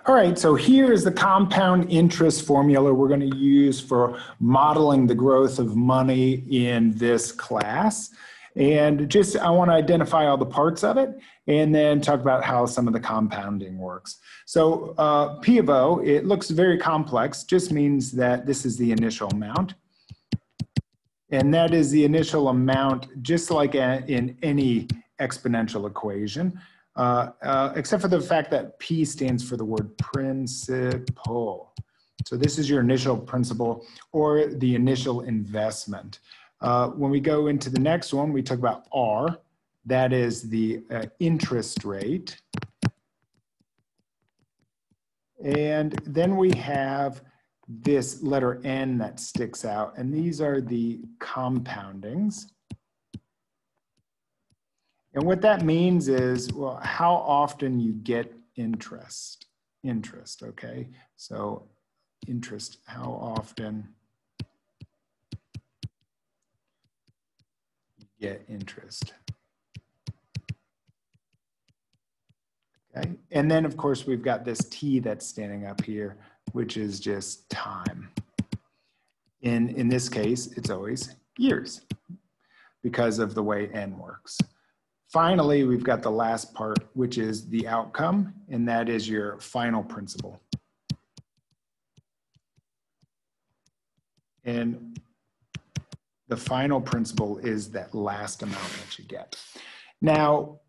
All right, so here is the compound interest formula we're going to use for modeling the growth of money in this class. And just, I want to identify all the parts of it and then talk about how some of the compounding works. So P of O, it looks very complex, just means that this is the initial amount. And that is the initial amount, just like in any exponential equation. Except for the fact that P stands for the word principal. So this is your initial principal or the initial investment. When we go into the next one, we talk about R. That is the interest rate. And then we have this letter N that sticks out, and these are the compoundings. And what that means is, well, how often you get interest, okay? So interest, how often you get interest. Okay, and then of course we've got this T that's standing up here, which is just time. In this case, it's always years because of the way N works. Finally, we've got the last part, which is the outcome, and that is your final principal. And the final principal is that last amount that you get. Now,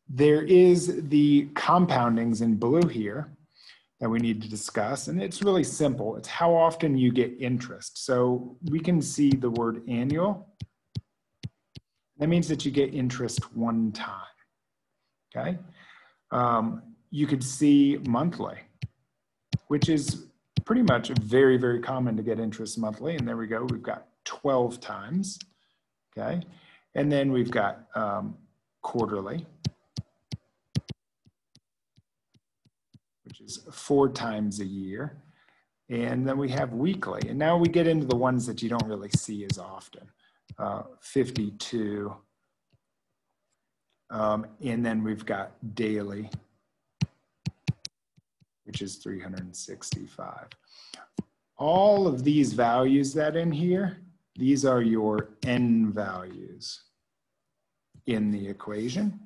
there is the compoundings in blue here that we need to discuss, and it's really simple. It's how often you get interest. So we can see the word annual. That means that you get interest one time, okay? You could see monthly, which is pretty much very, very common to get interest monthly. And there we go, we've got 12 times, okay? And then we've got quarterly, which is 4 times a year. And then we have weekly. And now we get into the ones that you don't really see as often. 52, and then we've got daily, which is 365. All of these values that in here, these are your N values in the equation.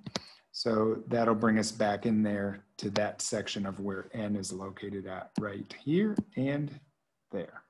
So that'll bring us back in there to that section of where N is located at right here and there.